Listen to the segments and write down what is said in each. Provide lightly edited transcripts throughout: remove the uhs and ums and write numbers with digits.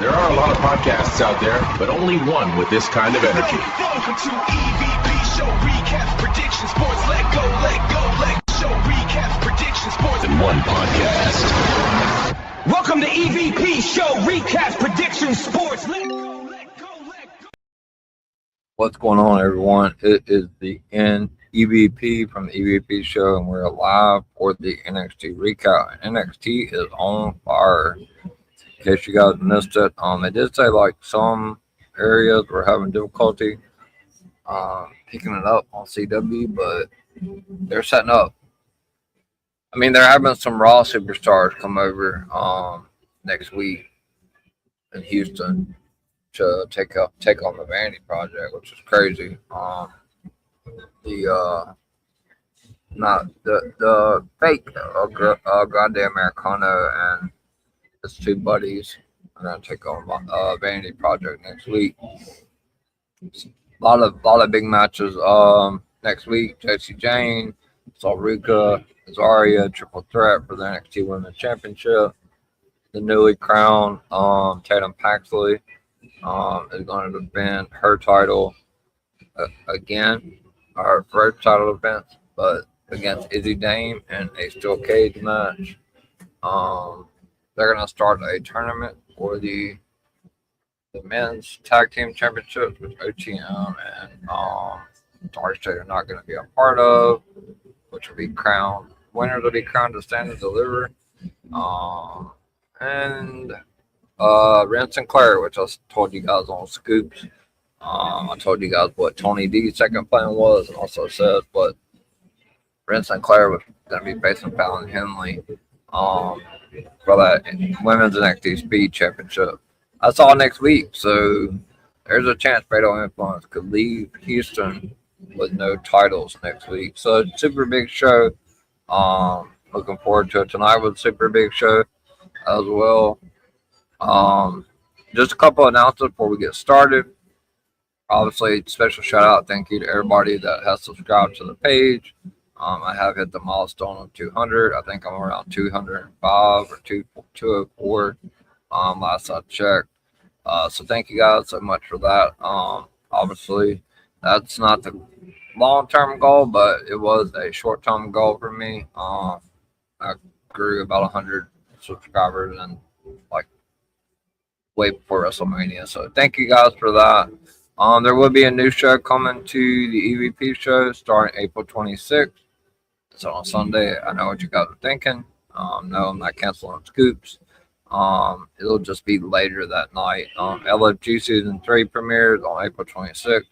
There are a lot of podcasts out there, but only one with this kind of energy. Welcome to EVP Show Recap Prediction Sports. Let go, Show Recap Prediction Sports. In one podcast. Welcome to EVP Show Recap Prediction Sports. Let go. What's going on, everyone? It is the EVP from the EVP Show, and we're live for the NXT recap. NXT is on fire. In case you guys missed it, they did say like some areas were having difficulty picking it up on CW, but they're setting up. I mean, they're having some Raw superstars come over next week in Houston to take on the Vanity Project, which is crazy. The fake goddamn Americano and his two buddies are gonna take on Vanity Project next week. A lot of big matches next week. Jessie Jane, Salruka, Azaria, triple threat for the NXT Women's Championship. The newly crowned Tatum Paxley is going to defend her title again, her first title defense, but against Izzy Dame in a steel cage match. They're going to start a tournament for the men's tag team championships, which OTM and Dark State are not going to be a part of, which will be crowned. Winners will be crowned to stand and deliver. And Ren Sinclair, which I told you guys on Scoops. I told you guys what Tony D's second plan was, and also said what Ren Sinclair was going to be facing Fallon Henley for that Women's NXT Speed Championship. That's all next week, so there's a chance Fatal Influence could leave Houston with no titles next week. So super big show. Looking forward to it tonight with super big show as well. Just a couple of announcements before we get started. Obviously, special shout out, thank you to everybody that has subscribed to the page. I have hit the milestone of 200. I think I'm around 205 or 204 last I checked. So thank you guys so much for that. Obviously, that's not the long-term goal, but it was a short-term goal for me. I grew about 100 subscribers and like way before WrestleMania. So thank you guys for that. There will be a new show coming to the EVP show starting April 26th. It's on Sunday. I know what you guys are thinking. No, I'm not canceling Scoops. It'll just be later that night. LFG Season 3 premieres on April 26th.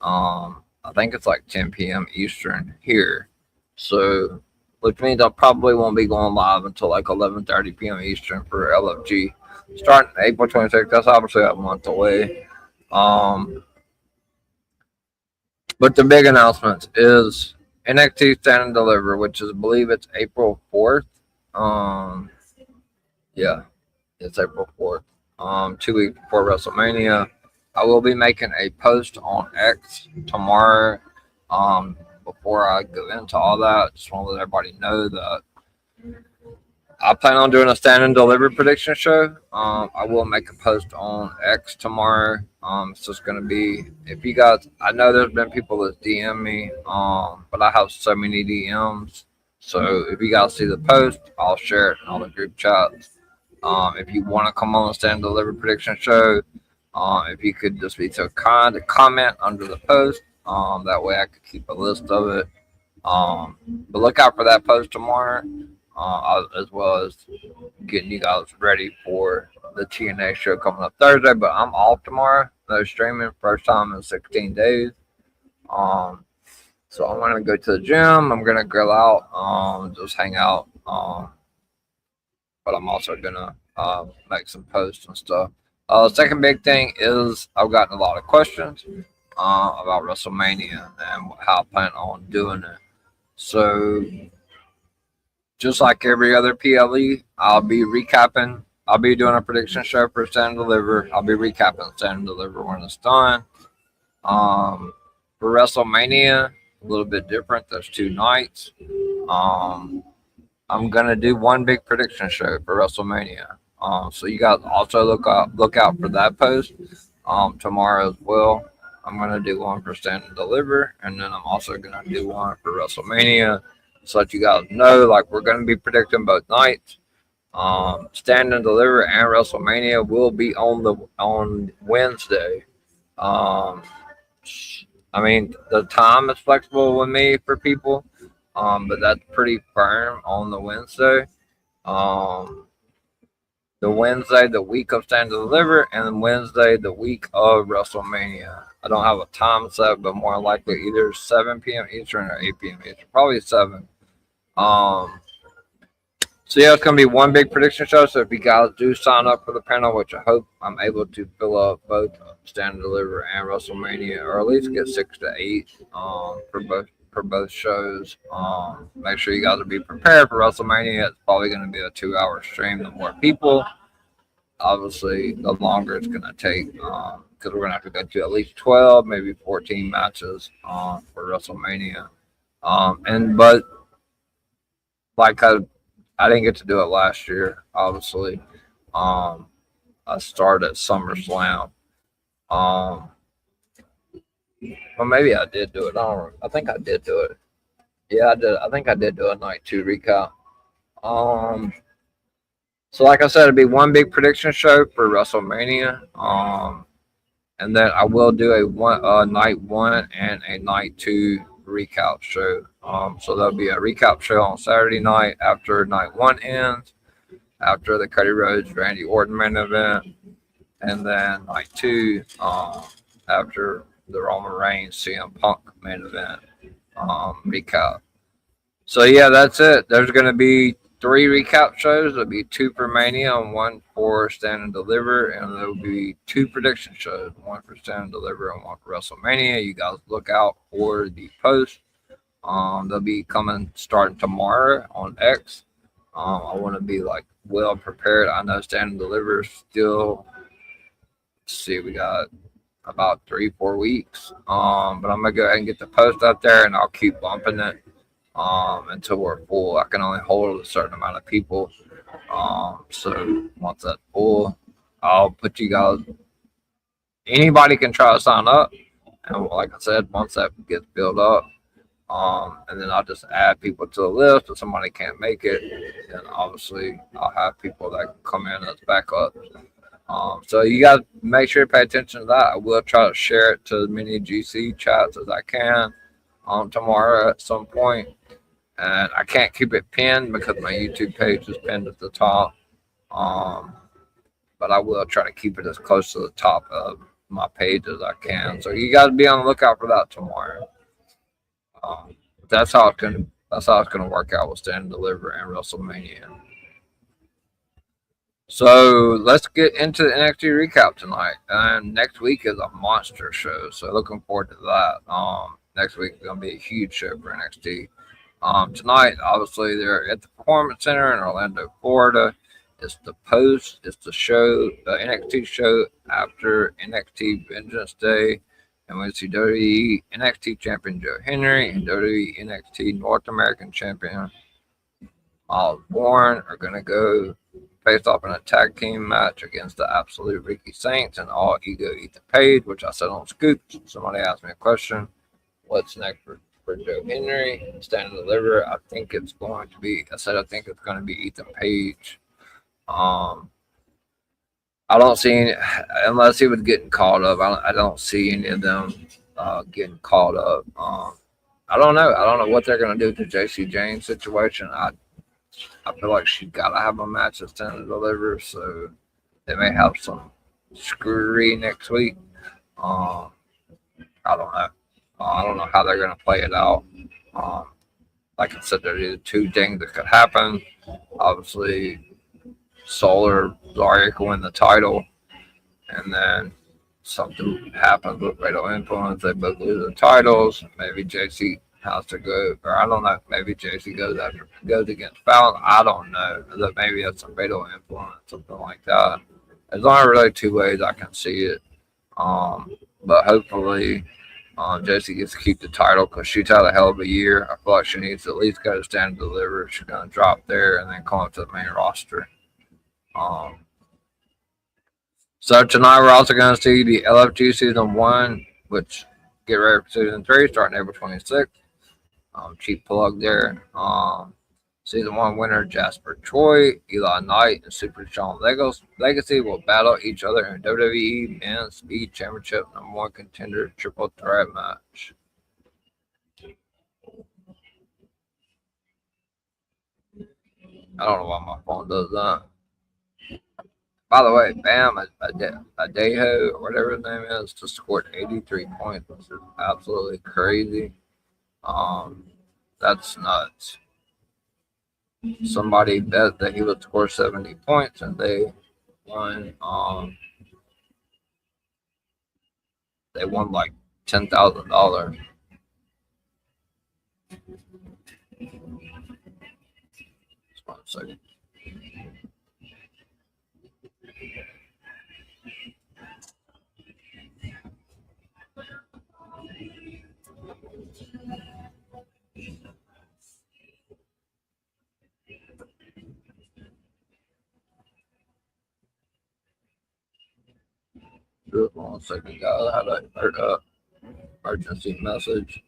I think it's like 10 p.m. Eastern here. So, which means I probably won't be going live until like 11:30 p.m. Eastern for LFG. Starting April 26th. That's obviously a month away. But the big announcements is NXT Stand and Deliver, which is, I believe it's April 4th. Yeah, it's April 4th. 2 weeks before WrestleMania. I will be making a post on X tomorrow. Before I go into all that, just want to let everybody know that I plan on doing a stand and deliver prediction show. I will make a post on X tomorrow. It's just going to be, if you guys, I know there's been people that DM me, but I have so many DMs. So if you guys see the post, I'll share it in all the group chats. If you want to come on the stand and deliver prediction show, if you could just be so kind to comment under the post, that way I could keep a list of it. But look out for that post tomorrow. As well as getting you guys ready for the TNA show coming up Thursday. But I'm off tomorrow. No streaming. First time in 16 days. So I'm going to go to the gym. I'm going to grill out. Just hang out. But I'm also going to make some posts and stuff. Second big thing is I've gotten a lot of questions about WrestleMania and how I plan on doing it. So just like every other PLE, I'll be recapping. I'll be doing a prediction show for Stand and Deliver. I'll be recapping Stand and Deliver when it's done. For WrestleMania, a little bit different. There's 2 nights. I'm going to do one big prediction show for WrestleMania. So you guys also look out for that post tomorrow as well. I'm gonna do one for Stand and Deliver, and then I'm also gonna do one for WrestleMania. So let you guys know, like, we're gonna be predicting both nights. Stand and Deliver and WrestleMania will be on Wednesday. Um, I mean, the time is flexible with me for people, but that's pretty firm on the Wednesday. Um, the Wednesday, the week of Stand and Deliver, and then Wednesday, the week of WrestleMania. I don't have a time set, but more likely either 7 p.m. Eastern or 8 p.m. Eastern. Probably 7. So yeah, it's gonna be one big prediction show. So if you guys do sign up for the panel, which I hope I'm able to fill up both Stand and Deliver and WrestleMania, or at least get 6 to 8 for both shows. Make sure you guys will be prepared for WrestleMania. It's probably going to be a 2-hour stream. The more people, obviously, the longer it's going to take, because we're going to have to go to at least 12, maybe 14 matches for WrestleMania. But like I didn't get to do it last year, obviously. I started at SummerSlam. Well, maybe I did do it. I think I did do it. Yeah, I did. I think I did do a night 2 recap. So like I said, it'd be one big prediction show for WrestleMania. And then I will do a night 1 and a night 2 recap show. So there'll be a recap show on Saturday night after night 1 ends, after the Cody Rhodes Randy Orton main event, and then night 2 after the Roman Reigns CM Punk main event recap. So yeah, that's it. There's going to be 3 recap shows. There'll be 2 for Mania and 1 for Stand and Deliver, and there'll be 2 prediction shows, 1 for Stand and Deliver and 1 for WrestleMania. You guys look out for the post. They'll be coming starting tomorrow on X. I want to be like well prepared. I know Stand and Deliver still. Let's see, we got about 3-4 weeks. But I'm gonna go ahead and get the post up there, and I'll keep bumping it until we're full. I can only hold a certain amount of people. So once that's full, I'll put you guys. Anybody can try to sign up, and like I said, once that gets built up, and then I'll just add people to the list. If somebody can't make it, then obviously I'll have people that can come in as backup. So you got to make sure to pay attention to that. I will try to share it to as many GC chats as I can tomorrow at some point. And I can't keep it pinned because my YouTube page is pinned at the top. But I will try to keep it as close to the top of my page as I can. So you got to be on the lookout for that tomorrow. That's how it's gonna work out with Stand and Deliver and WrestleMania. So let's get into the NXT recap tonight. And next week is a monster show, so looking forward to that. Next week is gonna be a huge show for NXT. Tonight, obviously, they're at the Performance Center in Orlando, Florida. It's the post. It's the show, the NXT show after NXT Vengeance Day. And we see WWE NXT Champion Joe Henry and WWE NXT North American Champion Miles Bourne are going to go face off in a tag team match against the Absolute Ricky Saints and All Ego Ethan Page, which I said on Scoops. Somebody asked me a question. What's next for Joe Henry? Stand and Deliver. I think it's going to be Ethan Page. I don't see any, unless he was getting called up. I don't see any of them getting called up. I don't know. I don't know what they're going to do with the JC James situation. I feel like she's got to have a match that's Stand and Deliver, so they may have some screwery next week. I don't know. I don't know how they're going to play it out. Like I said, there's 2 things that could happen. Obviously, Solar Zarya can win the title, and then something happens with Fatal Influence. They both lose the titles. Maybe JC has to go, or I don't know. Maybe JC goes against Fallon. I don't know. Maybe that's some Fatal Influence, something like that. There's only really 2 ways I can see it. But hopefully, JC gets to keep the title because she's had a hell of a year. I feel like she needs to at least go to Stand and Deliver. She's gonna drop there and then come up to the main roster. So tonight we're also going to see the LFG Season 1, which get ready for Season 3 starting April 26th. Cheap plug there. Season 1 winner Jasper Troy, Eli Knight, and Super Sean Legacy will battle each other in WWE Men's Speed Championship #1 Contender Triple Threat match. I don't know why my phone does that. By the way, Bam Adejo, or whatever his name is, just scored 83 points, which is absolutely crazy. That's nuts. Somebody bet that he would score 70 points, and they won. They won like $10,000. Just 1 second. Just 1 second, guys. I had a emergency message.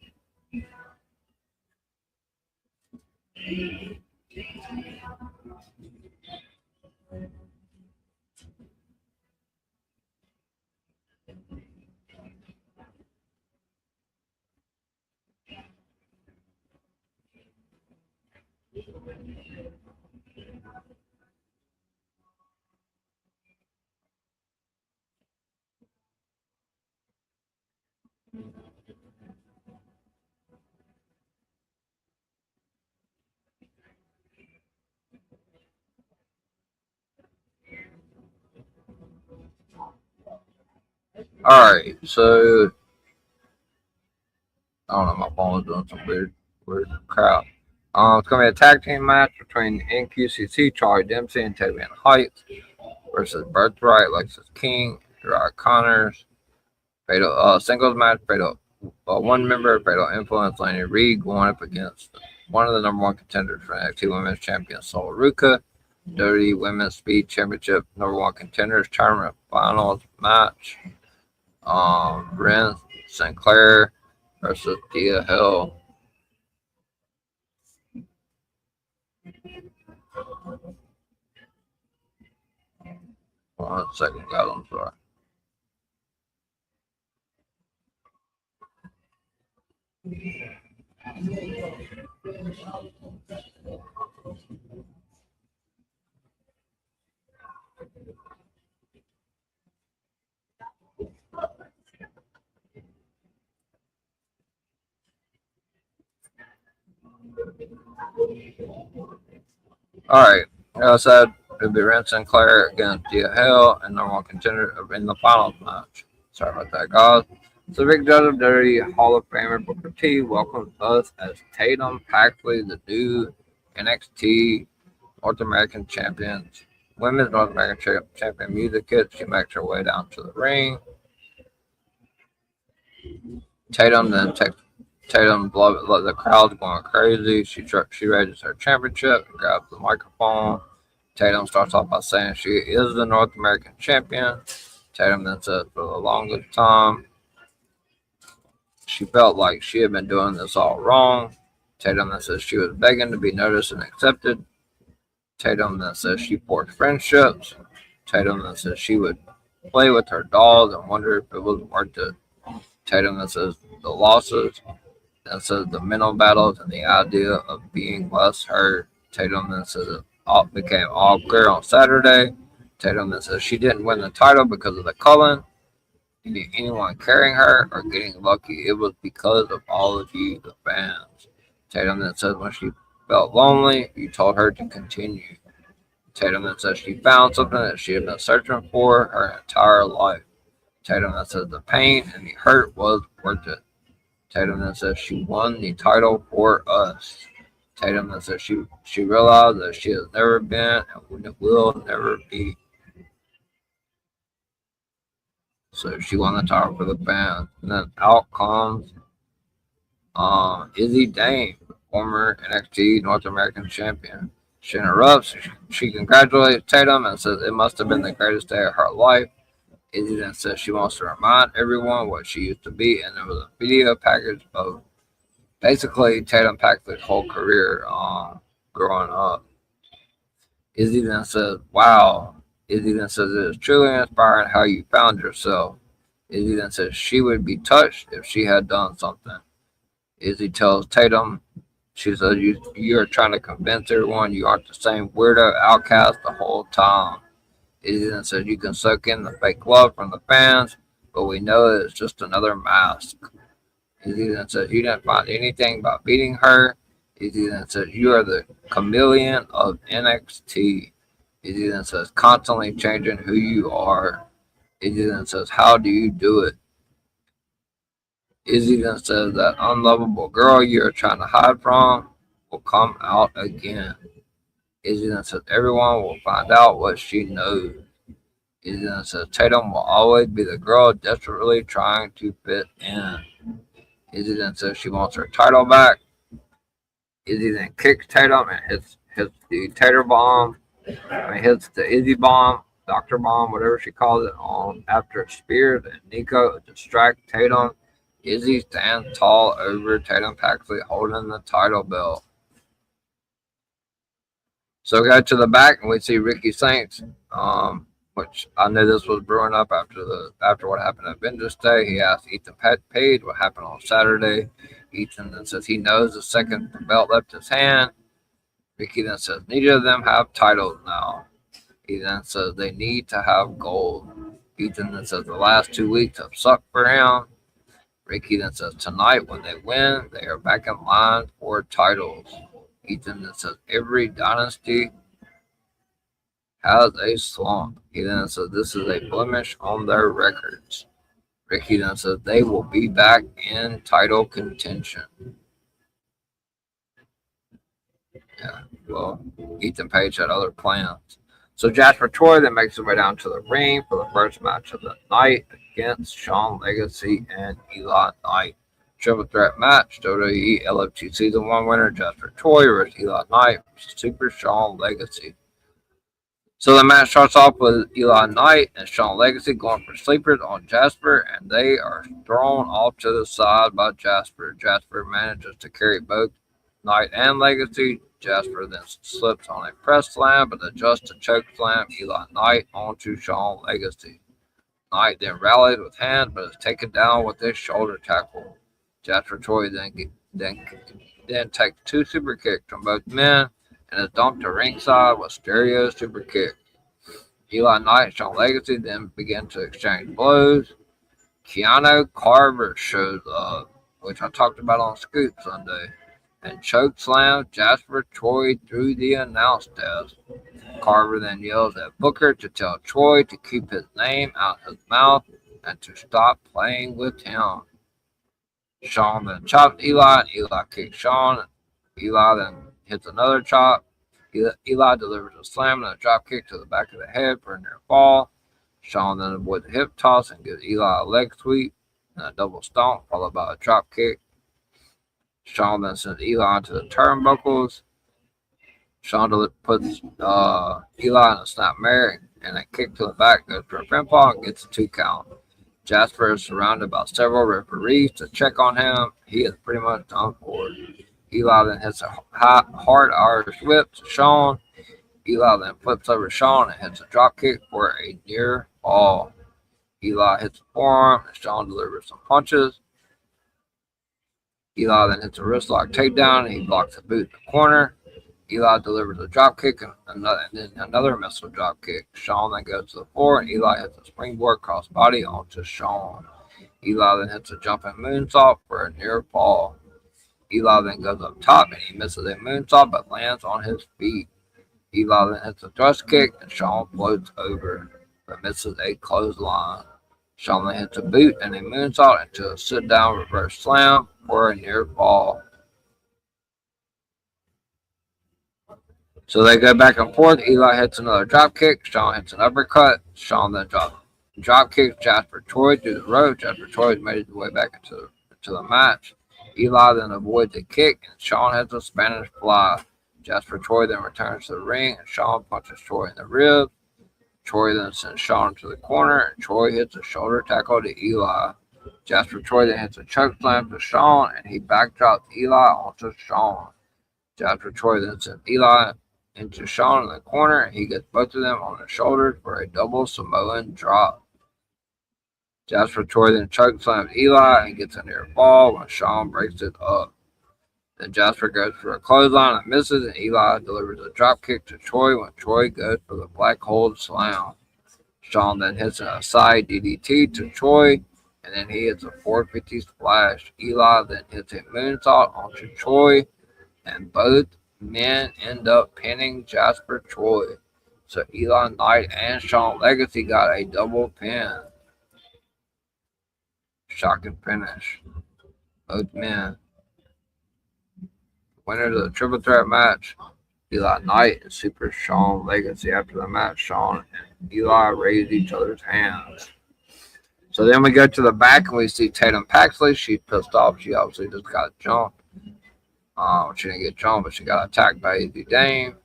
Alright, so I don't know, my phone was doing some weird crap. It's gonna be a tag team match between NQCC, Charlie Dempsey, and Ted Van Heights versus Birthright, Lexus King, Gerard Connors. Fatal singles match, fatal one member, Fatal Influence, Laney Reed going up against one of the #1 contenders for NXT Women's Champion, Sol Ruka. Dirty Women's Speed Championship #1 contenders tournament finals match. Ren Sinclair versus Dia Hill. One second, guys. I'm sorry. Alright, as I said, it'll be Ren Sinclair against Dia Hill and #1 contender in the finals match. Sorry about that, guys. So Big Judge of Dirty Hall of Famer Booker T welcomes us as Tatum Paxley, the new NXT North American Champions, Women's North American Champion music kit. She makes her way down to the ring. Tatum then takes the crowd's going crazy. She raises her championship and grabs the microphone. Tatum starts off by saying she is the North American champion. Tatum then says for the longest time she felt like she had been doing this all wrong. Tatum then says she was begging to be noticed and accepted. Tatum then says she forged friendships. Tatum then says she would play with her dolls and wonder if it was worth it. Tatum then says the losses, then says the mental battles and the idea of being less hurt. Tatum then says it all became all clear on Saturday. Tatum then says she didn't win the title because of the Cullen, anyone carrying her, or getting lucky. It was because of all of you, the fans. Tatum then says when she felt lonely, you told her to continue. Tatum then says she found something that she had been searching for her entire life. Tatum then says the pain and the hurt was worth it. Tatum then says she won the title for us. Tatum then says she realized that she has never been and will never be. So she won the title for the fans. And then out comes Izzy Dane, former NXT North American champion. She interrupts. She congratulates Tatum and says it must have been the greatest day of her life. Izzy then says she wants to remind everyone what she used to be, and there was a video package of basically Tatum Paxley's whole career growing up. Izzy then says, wow. Izzy then says it is truly inspiring how you found yourself. Izzy then says she would be touched if she had done something. Izzy tells Tatum, she says, you're trying to convince everyone you aren't the same weirdo outcast the whole time. Izzy then says you can soak in the fake love from the fans, but we know it's just another mask. Izzy then says you didn't find anything by beating her. Izzy then says you are the chameleon of NXT. Izzy then says constantly changing who you are. Izzy then says how do you do it? Izzy then says that unlovable girl you're trying to hide from will come out again. Izzy then says everyone will find out what she knows. Izzy then says Tatum will always be the girl desperately trying to fit in. Izzy then says she wants her title back. Izzy then kicks Tatum and hits the Tater bomb. Hits the Izzy bomb, Dr. Bomb, whatever she calls it, on after Spears and Nico distract Tatum. Izzy stands tall over Tatum Paxley holding the title belt. So we go to the back and we see Ricky Saints, which I knew this was brewing up after what happened at Vengeance Day. He asked Ethan Page what happened on Saturday. Ethan then says he knows the second the belt left his hand. Ricky then says neither of them have titles now. He then says they need to have gold. Ethan then says the last 2 weeks have sucked for him. Ricky then says tonight when they win, they are back in line for titles. Ethan then says every dynasty has a slump. He then says this is a blemish on their records. Ricky then says they will be back in title contention. Yeah, well, Ethan Page had other plans. So Jasper Troy then makes his way down to the ring for the first match of the night against Shawn Legacy and Eli Knight. Triple threat match, WWE LFG Season 1 winner Jasper Troy versus Eli Knight versus Super Shawn Legacy. So the match starts off with Eli Knight and Shawn Legacy going for sleepers on Jasper, and they are thrown off to the side by Jasper. Jasper manages to carry both Knight and Legacy. Jasper then slips on a press slam, but adjusts to choke slam Eli Knight onto Shawn Legacy. Knight then rallies with hands, but is taken down with a shoulder tackle. Jasper Troy then takes 2 super kicks from both men and is dumped to ringside with stereo super kick. Eli Knight and Shawn Legacy then begin to exchange blows. Keanu Carver shows up, which I talked about on Scoop Sunday, and choke slams Jasper Troy through the announce desk. Carver then yells at Booker to tell Troy to keep his name out his mouth and to stop playing with him. Shawn then chops Eli, and Eli kicks Shawn. Eli then hits another chop. Eli delivers a slam and a drop kick to the back of the head for a near fall. Shawn then avoids a hip toss and gives Eli a leg sweep and a double stomp, followed by a drop kick. Shawn then sends Eli into the turnbuckles. Shawn puts Eli in a snapmare and a kick to the back, goes for a pinfall and gets a 2 count. Jasper is surrounded by several referees to check on him. He is pretty much done for. Eli then hits a hard Irish whip to Shawn. Eli then flips over Shawn and hits a drop kick for a near fall. Eli hits a forearm and Shawn delivers some punches. Eli then hits a wrist lock takedown and he blocks a boot in the corner. Eli delivers a drop kick and then another missile drop kick. Shawn then goes to the floor and Eli hits a springboard crossbody onto Shawn. Eli then hits a jumping moonsault for a near fall. Eli then goes up top and he misses a moonsault but lands on his feet. Eli then hits a thrust kick and Shawn floats over but misses a clothesline. Shawn then hits a boot and a moonsault into a sit-down reverse slam for a near fall. So they go back and forth. Eli hits another drop kick. Shawn hits an uppercut. Shawn then drop kicks Jasper Troy through the rope. Jasper Troy's made his way back into the match. Eli then avoids a kick, and Shawn hits a Spanish fly. Jasper Troy then returns to the ring, and Shawn punches Troy in the ribs. Troy then sends Sean to the corner, and Troy hits a shoulder tackle to Eli. Jasper Troy then hits a choke slam to Sean, and he backdrops Eli onto Sean. Jasper Troy then sends Eli into Sean in the corner, and he gets both of them on the shoulders for a double Samoan drop. Jasper Troy then choke slams Eli and gets a near fall when Sean breaks it up. Then Jasper goes for a clothesline and misses, and Eli delivers a drop kick to Troy when Troy goes for the black hold slam. Sean then hits a side DDT to Troy, and then he hits a 450 splash. Eli then hits a moonsault onto Troy, and both men end up pinning Jasper Troy. So Eli Knight and Sean Legacy got a double pin. Shocking finish. Both men. Winners of the triple threat match, Eli Knight and Super Sean Legacy. After the match, Sean and Eli raised each other's hands. So then we go to the back and we see Tatum Paxley. She's pissed off. She obviously just got jumped. She didn't get jumped, but she got attacked by Izzy Dame.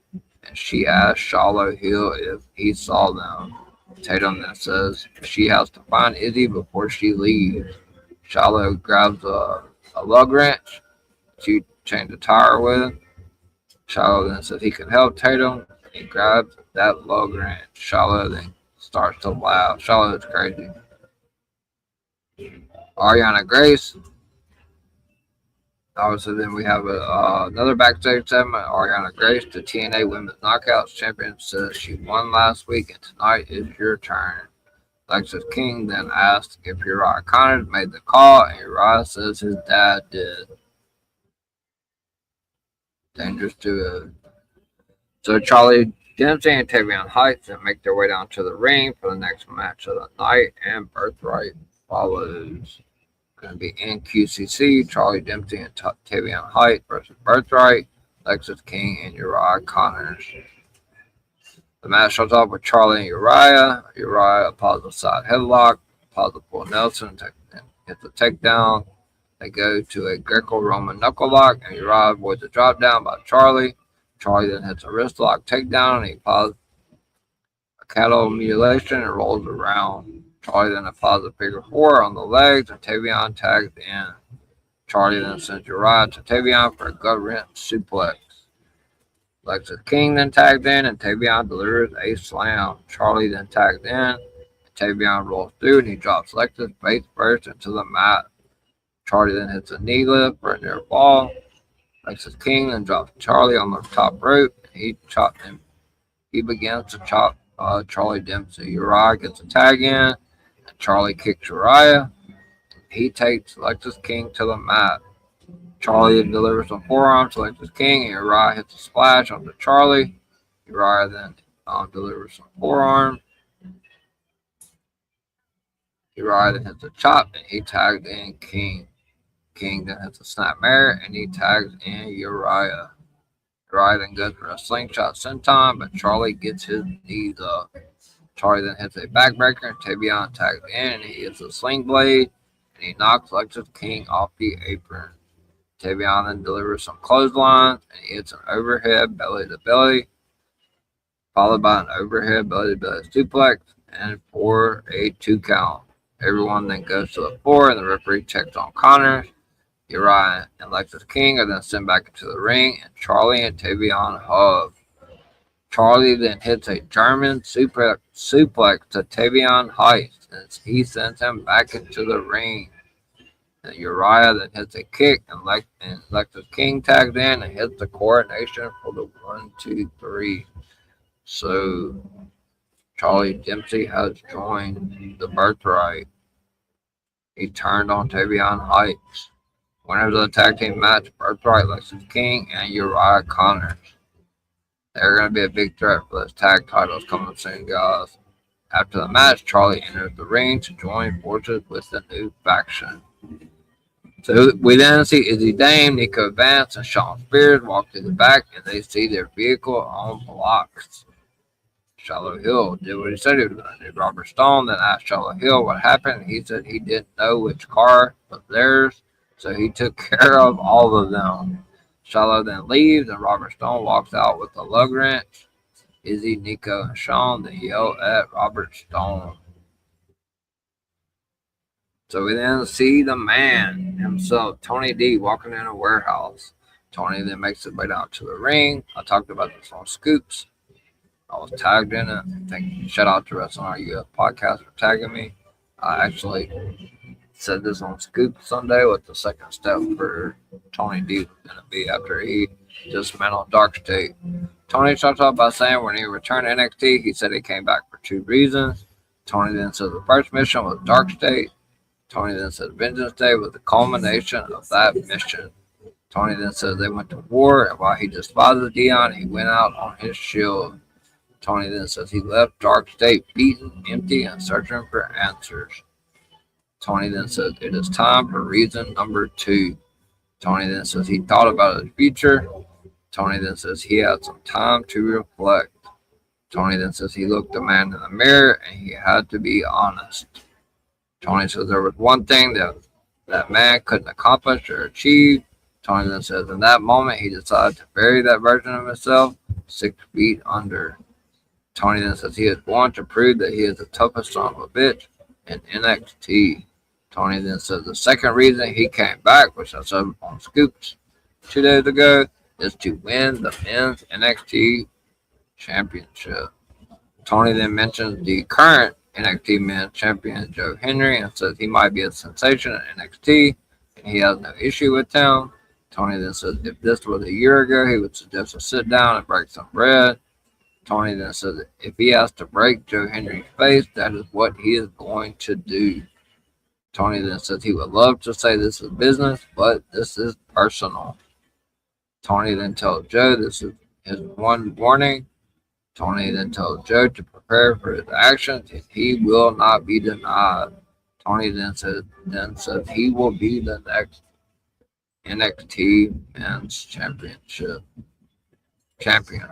And she asked Shallow Hill if he saw them. Tatum then says she has to find Izzy before she leaves. Shallow grabs a lug wrench to change the tire with. Shallow then says he can help Tatum. He grabs that lug wrench. Shallow then starts to laugh. Shallow is crazy. Ariana Grace. Obviously, then we have another backstage segment. Ariana Grace, the TNA Women's Knockouts Champion, says she won last week and tonight is your turn. Lexus King then asked if Uriah Connors made the call, and Uriah says his dad did. Dangerous duo. So Charlie Dempsey and Tavion Heights then make their way down to the ring for the next match of the night, and Birthright follows. Going to be in QCC, Charlie Dempsey and Tavion Heights versus Birthright, Lexus King, and Uriah Connors. The match starts off with Charlie and Uriah. Uriah applies a side headlock, applies a full Nelson, hits a takedown. They go to a Greco-Roman knuckle lock, and Uriah avoids a drop down by Charlie. Charlie then hits a wrist lock takedown, and he applies a cattle mutilation and rolls around. Charlie then applies a figure four on the legs, and Tavion tags in. Charlie then sends Uriah to Tavion for a gut-wrench suplex. Lexus King then tagged in, and Tavion delivers a slam. Charlie then tagged in, and Tavion rolls through, and he drops Lexus face first into the mat. Charlie then hits a knee lift for a near fall. Lexus King then drops Charlie on the top rope, and he begins to chop Charlie Dempsey. Uriah gets a tag in, and Charlie kicks Uriah. He takes Lexus King to the mat. Charlie delivers some forearms to Lexus King, and Uriah hits a splash onto Charlie. Uriah then delivers some forearm. Uriah then hits a chop, and he tagged in King. King then hits a snapmare, and he tags in Uriah. Uriah then goes for a slingshot senton, but Charlie gets his knees up. Charlie then hits a backbreaker, and Tavion tags in, and he hits a sling blade, and he knocks Lexus King off the apron. Tavion then delivers some clotheslines, and he hits an overhead belly-to-belly, followed by an overhead belly-to-belly suplex, and for a 2 count. Everyone then goes to the floor, and the referee checks on Connors. Uriah and Lexus King are then sent back into the ring, and Charlie and Tavion hug. Charlie then hits a German suplex to Tavion Heights, and he sends him back into the ring. And Uriah then hits a kick, and Lexus King tags in and hits the coronation for the 1, 2, 3. So Charlie Dempsey has joined the Birthright. He turned on Tavion Heights. Winners of the tag team match, Birthright, Lexus King, and Uriah Connors. They're going to be a big threat for those tag titles coming soon, guys. After the match, Charlie enters the ring to join forces with the new faction. So we then see Izzy Dame, Nico Vance, and Sean Spears walk to the back, and they see their vehicle on blocks. Shallow Hill did what he said he was going to do. Robert Stone then asked Shallow Hill what happened. He said he didn't know which car was theirs, so he took care of all of them. Shallow then leaves, and Robert Stone walks out with the lug wrench. Izzy, Nico, and Sean then yell at Robert Stone. So we then see the man himself, Tony D, walking in a warehouse. Tony then makes his way down to the ring. I talked about this on Scoops. I was tagged in it. Shout out to Wrestling RUF podcast for tagging me. I actually said this on Scoop Sunday what the second step for Tony D was going to be after he dismantled Dark State. Tony starts off by saying when he returned to NXT, he said he came back for 2 reasons. Tony then said the first mission was Dark State. Tony then said Vengeance Day was the culmination of that mission. Tony then said they went to war, and while he despised Dion, he went out on his shield. Tony then says he left Dark State beaten, empty, and searching for answers. Tony then says it is time for reason number 2. Tony then says he thought about his future. Tony then says he had some time to reflect. Tony then says he looked the man in the mirror and he had to be honest. Tony says there was one thing that man couldn't accomplish or achieve. Tony then says in that moment he decided to bury that version of himself 6 feet under. Tony then says he is born to prove that he is the toughest son of a bitch in NXT. Tony then says the second reason he came back, which I said on Scoops 2 days ago, is to win the men's NXT championship. Tony then mentions the current NXT men's champion Joe Henry and says he might be a sensation in NXT and he has no issue with him. Tony then says if this was a year ago, he would suggest a sit down and break some bread. Tony then says if he has to break Joe Henry's face, that is what he is going to do. Tony then says he would love to say this is business, but this is personal. Tony then tells Joe this is his one warning. Tony then tells Joe to prepare for his actions and he will not be denied. Tony then says he will be the next NXT Men's Championship champion.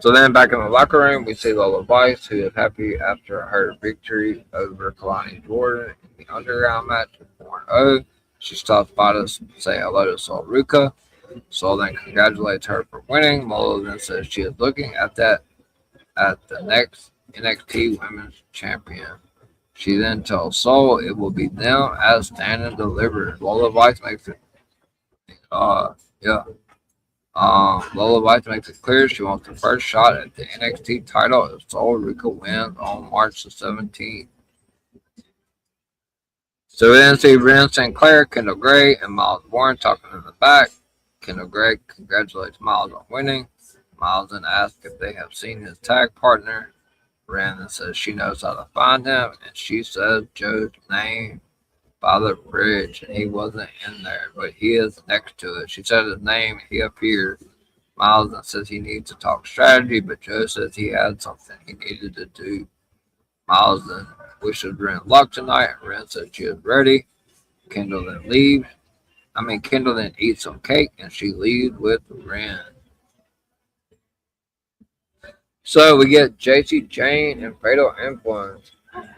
So then back in the locker room, we see Lola Vice, who is happy after her victory over Kalani Jordan in the Underground match at 4-0. She stops by to say hello to Sol Ruka. Sol then congratulates her for winning. Lola then says she is looking at the next NXT Women's Champion. She then tells Sol it will be them as Stand and Deliver. Lola Vice makes it Lola Vice makes it clear she wants the first shot at the NXT title if Sol Ruka wins on March the 17th. So we then see Ren Sinclair, Kendall Gray, and Miles Warren talking in the back. Kendall Gray congratulates Miles on winning. Miles then asks if they have seen his tag partner. Ren then says she knows how to find him, and she says Joe's name by the bridge, and he wasn't in there, but he is next to it. She said his name, and he appeared. Miles then says he needs to talk strategy, but Joe says he had something he needed to do. Miles then wishes Ren luck tonight, and Ren says she is ready. Kendall then eats some cake, and she leaves with Ren. So we get JC Jane and Fatal Influence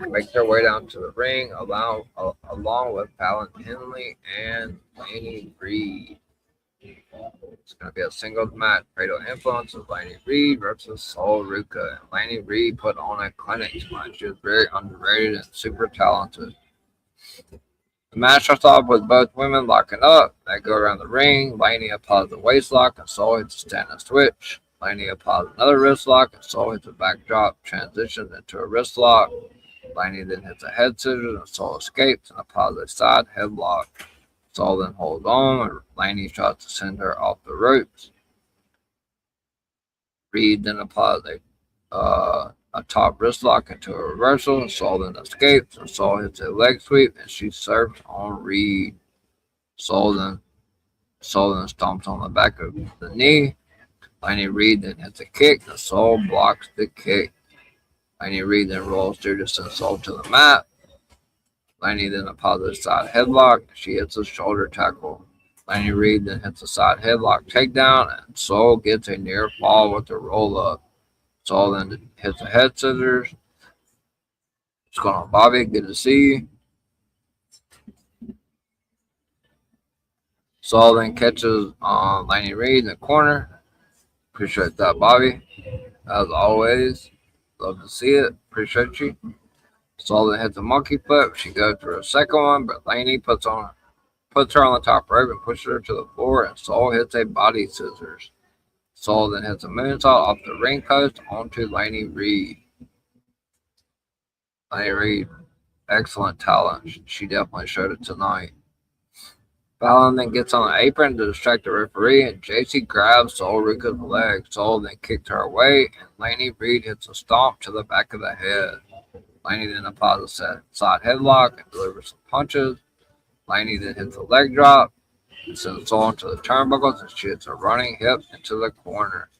make their way down to the ring along with Fallon Henley and Laney Reed. It's going to be a singles match. Fatal Influence is Laney Reed versus Sol Ruka. And Laney Reed put on a clinic tonight. She was very underrated and super talented. The match starts off with both women locking up. They go around the ring. Laney applies the waist lock and Sol hits a standing switch. Laney applies another wrist lock and Sol hits a backdrop, transitions into a wrist lock. Laney then hits a head scissors and Sol escapes and applies a side headlock. Sol then holds on and Laney tries to send her off the ropes. Reed then applies a top wrist lock into a reversal and Sol then escapes and Sol hits a leg sweep and she serves on Reed. Sol then stomps on the back of the knee. Laney Reed then hits a kick and Sol blocks the kick. Laney Reed then rolls through to send Sol to the mat. Laney then applies a side headlock. She hits a shoulder tackle. Laney Reed then hits a side headlock takedown, and Sol gets a near fall with a roll up. Sol then hits a head scissors. What's going on, Bobby? Good to see you. Sol then catches Laney Reed in the corner. Appreciate that, Bobby. as always. Love to see it. Appreciate you. Sullivan hits a monkey flip. She goes for a second one, but Laney puts her on the top rope and pushes her to the floor, and Soul hits a body scissors. Soul then hits a moonsault off the ring post onto Laney Reed. Laney Reed, excellent talent. She definitely showed it tonight. Fallon then gets on the apron to distract the referee, and JC grabs Soul Ruka's leg. Soul then kicks her away, and Laney Reed hits a stomp to the back of the head. Laney then applies a side headlock and delivers some punches. Laney then hits a leg drop and sends Soul into the turnbuckles, and she hits a running hip into the corner.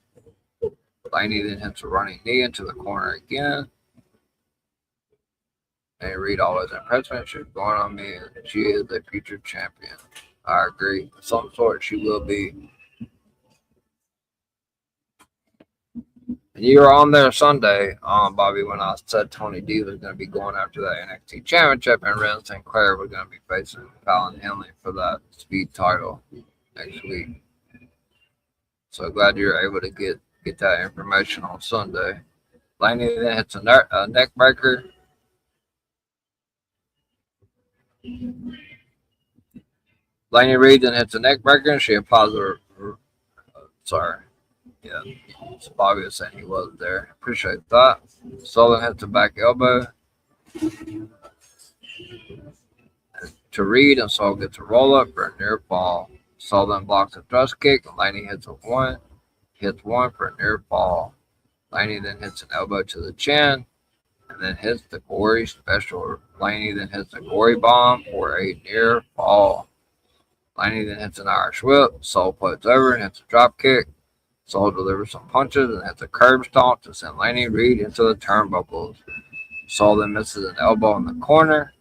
Laney then hits a running knee into the corner again. Laney Reed always impressed me. She's going on me, and she is a future champion. I agree. Of some sort, she will be. And you were on there Sunday, Bobby, when I said Tony D was going to be going after that NXT Championship, and Ren St. Clair was going to be facing Fallon Henley for that speed title next week. So glad you were able to get that information on Sunday. Laney then hits a neck breaker. Laney Reed then hits a neck breaker, and she applies her. Sorry. Yeah. So Bobby was saying he wasn't there. Appreciate that. Sullivan hits a back elbow to Reed, and Saul gets a roll up for a near fall. Sullivan blocks a thrust kick, and Laney hits one for a near fall. Laney then hits an elbow to the chin, and then hits the gory special. Laney then hits a gory bomb for a near fall. Laney then hits an Irish whip. Soul floats over and hits a drop kick. Soul delivers some punches and hits a curb stomp to send Laney Reed into the turnbuckles. Soul then misses an elbow in the corner.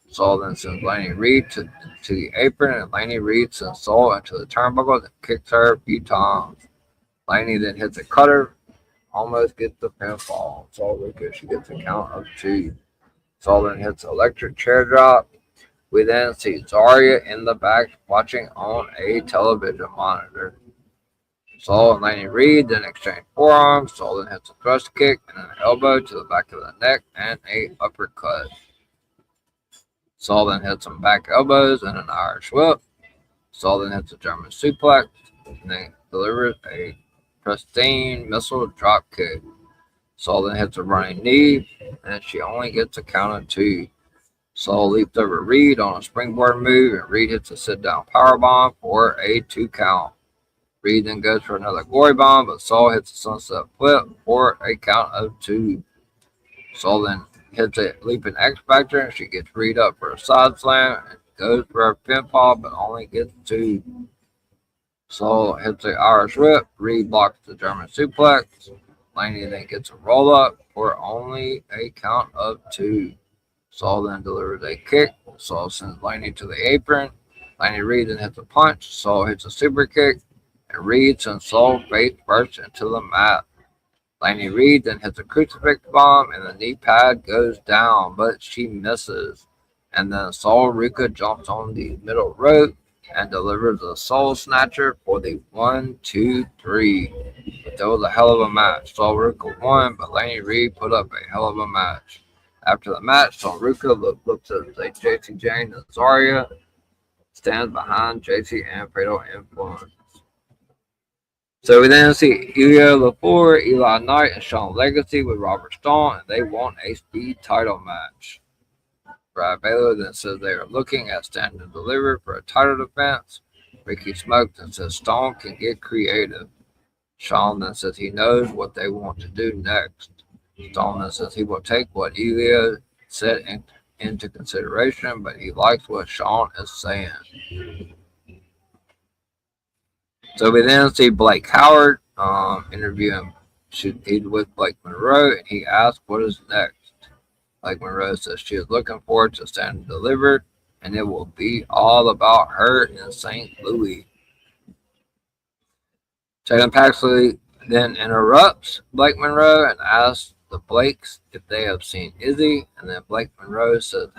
Soul then sends Laney Reed to the apron, and Laney Reed sends Soul into the turnbuckles and kicks her a few times. Laney then hits a cutter, almost gets the pinfall. Soul Ruka, she gets a count of 2. Soul then hits an electric chair drop. We then see Zarya in the back watching on a television monitor. Soul and Laney Reed then exchange forearms. Soul then hits a thrust kick and an elbow to the back of the neck and a uppercut. Soul then hits some back elbows and an Irish whip. Soul then hits a German suplex and then delivers a pristine missile drop kick. Soul then hits a running knee, and she only gets a count of 2. Soul leaps over Reed on a springboard move, and Reed hits a sit-down powerbomb for a 2 count. Reed then goes for another glory bomb, but Soul hits a sunset flip for a count of 2. Soul then hits a leaping X Factor, and she gets Reed up for a side slam and goes for a pinfall, but only gets 2. Soul hits the Irish whip. Reed blocks the German suplex. Laney then gets a roll up for only a count of 2. Soul then delivers a kick. Soul sends Laney to the apron. Laney Reed then hits a punch. Soul hits a super kick, and Reed sends Soul face first into the mat. Laney Reed then hits a crucifix bomb, and the knee pad goes down, but she misses. And then Soul Ruka jumps on the middle rope and delivers a Soul Snatcher for the 1, 2, 3. But that was a hell of a match. Soul Ruka won, but Laney Reed put up a hell of a match. After the match, Soul Ruka looks at JC Jane and Zarya, stands behind JC and Fatal Influence. So we then see Ilya Lepore, Eli Knight, and Sean Legacy with Robert Stone, and they want a speed title match. Brad Baylor then says they are looking at Stand and Deliver for a title defense. Ricky smokes and says Stone can get creative. Sean then says he knows what they want to do next. Stone then says he will take what Ilya said into consideration, but he likes what Sean is saying. So we then see Blake Howard interviewing. He's with Blake Monroe, and he asks what is next. Blake Monroe says she is looking forward to Stand and Deliver, and it will be all about her in St. Louis. Tatum Paxley then interrupts Blake Monroe and asks the Blakes if they have seen Izzy, and then Blake Monroe says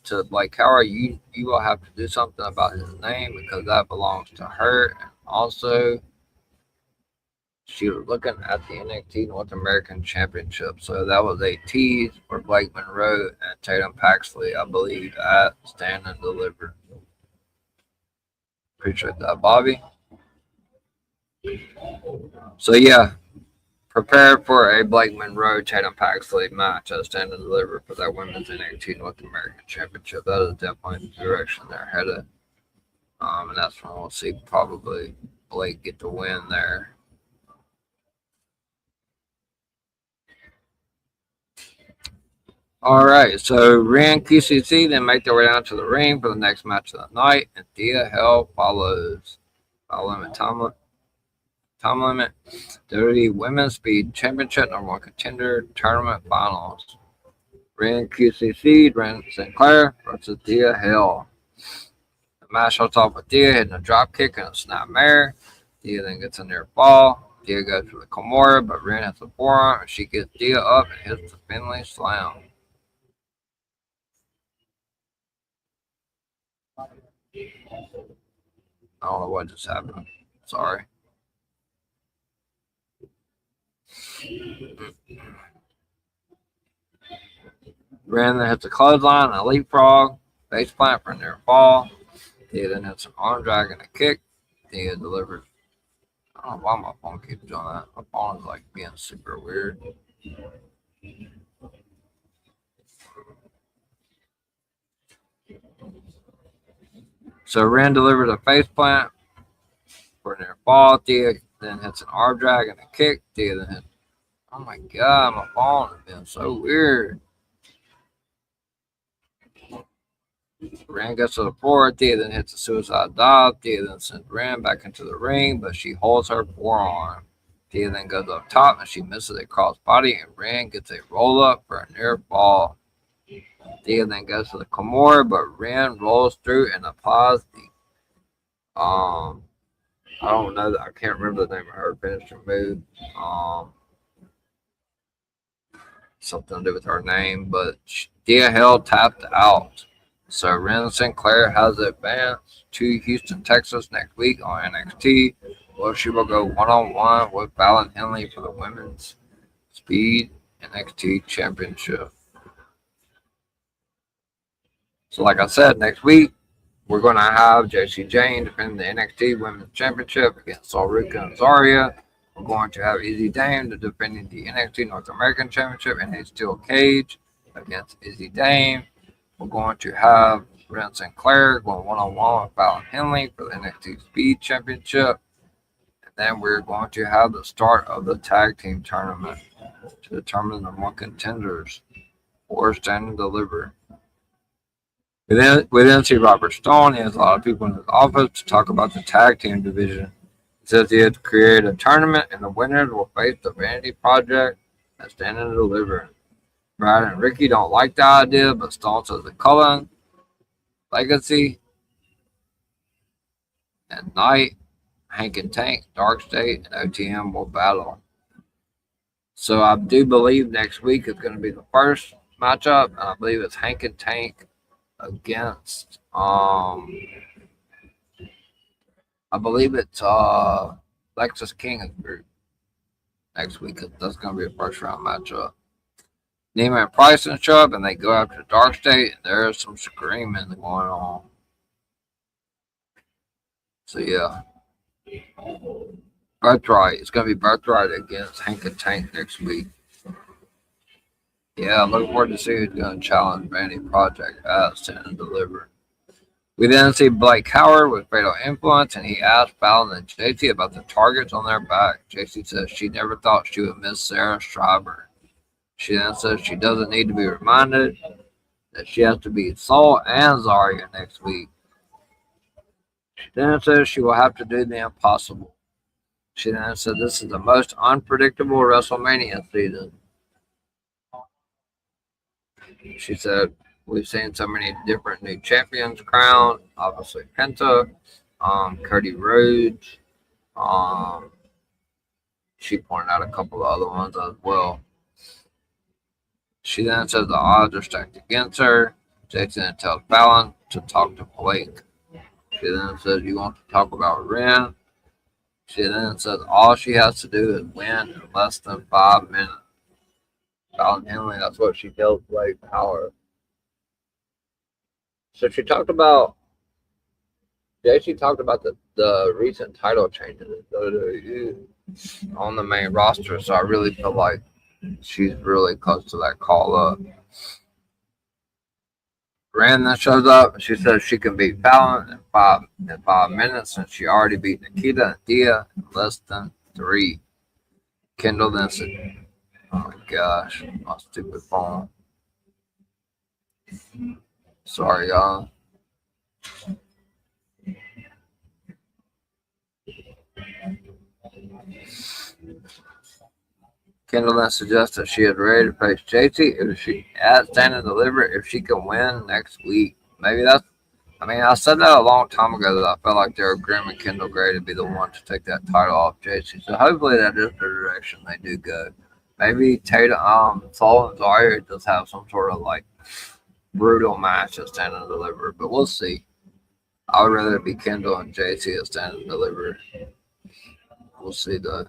to Blake Howard, you will have to do something about his name because that belongs to her. And also, she was looking at the NXT North American Championship. So that was a tease for Blake Monroe and Tatum Paxley, I believe, at Stand and Deliver. Appreciate that, Bobby. So yeah, prepare for a Blake Monroe Tatum Paxley match at Stand and Deliver for that women's NXT North American Championship. That is definitely the direction they're headed. And that's when we'll see probably Blake get the win there. All right, so Rhea and QCC then make their way down to the ring for the next match of the night, and Thea Hell follows. Time limit. WWE Women's Speed Championship number 1 contender tournament finals. Rhea and QCC, Brandon Sinclair versus Thea Hell. The match starts off with Thea hitting a drop kick and a snapmare. Thea then gets a near fall. Thea goes for the Kimura, but Rhea has the forearm, and she gets Thea up and hits the Finley Slam. I don't know what just happened. Sorry. Brandon hits a clothesline and a leapfrog. Face plant for a near fall. Thea then hits an arm drag and a kick. Thea delivers. I don't know why my phone keeps doing that. My phone is like being super weird. So Ren delivers a face plant for a near fall. Thea then hits an arm drag and a kick. Thea then hits. Oh my god, my phone is being so weird. Ren gets to the floor. Thea then hits a suicide dive. Thea then sends Ren back into the ring, but she holds her forearm. Thea then goes up top and she misses a crossbody, and Ren gets a roll up for a near fall. Thea then goes to the Kimura, but Ren rolls through and applies the I don't know that I can't remember the name of her finisher move. Something to do with her name, but Thea Hell tapped out. So Ren Sinclair has advanced to Houston, Texas next week on NXT, where she will go one-on-one with Fallon Henley for the Women's Speed NXT Championship. So like I said, next week, we're going to have JC Jane defending the NXT Women's Championship against Ulrika and Zarya. We're going to have Izzy Dame defending the NXT North American Championship in a steel cage against Izzy Dame. We're going to have Ren Sinclair going one-on-one with Fallon Henley for the NXT Speed Championship. And then we're going to have the start of the tag team tournament to determine the more contenders for Stand and Deliver. We then see Robert Stone. He has a lot of people in his office to talk about the tag team division. He says he had to create a tournament, and the winners will face the Vanity Project at Stand and Deliver. Brad and Ricky don't like the idea, but Stone says the Cullen, Legacy, and Knight, Hank and Tank, Dark State, and OTM will battle. So I do believe next week is going to be the first matchup, and I believe it's Hank and Tank against I believe it's Lexus King's group next week. That's going to be a first round matchup. Neiman and Price show up and they go after Dark State, and there's some screaming going on. So yeah, Birthright. It's going to be Birthright against Hank and Tank next week. Yeah, I'm looking forward to see who's going to challenge Vanity Project at Stand and Deliver. We then see Blake Howard with Fatal Influence, and he asks Fallon and JC about the targets on their back. JC says she never thought she would miss Sarah Schreiber. She then says she doesn't need to be reminded that she has to beat Saul and Zarya next week. She then says she will have to do the impossible. She then said this is the most unpredictable WrestleMania season. She said, we've seen so many different new champions crowned. Obviously, Penta, Cody Rhodes. She pointed out a couple of other ones as well. She then says the odds are stacked against her. Jason then tells Fallon to talk to Blake. She then says, you want to talk about Ren? She then says all she has to do is win in less than 5 minutes. Fallon Henley, that's what she tells Blake Power. So she talked about the recent title changes in WWE on the main roster. So I really feel like she's really close to that call up. Brandon shows up and she says she can beat Fallon in 5 minutes, and she already beat Nikita and Thea in less than 3. Kendall then said, "Oh my gosh, my stupid phone. Sorry, y'all." Kendall then suggests that she is ready to face JT if she at Stand and Deliver if she can win next week. Maybe that's. I mean, I said that a long time ago that I felt like they were grooming Kendall Gray to be the one to take that title off JT. So hopefully that is the direction they do go. Maybe Tatum, Saul and Zarya just have some sort of like brutal match at Stand and Deliver, but we'll see. I would rather it be Kendall and JT at Stand and Deliver. We'll see though.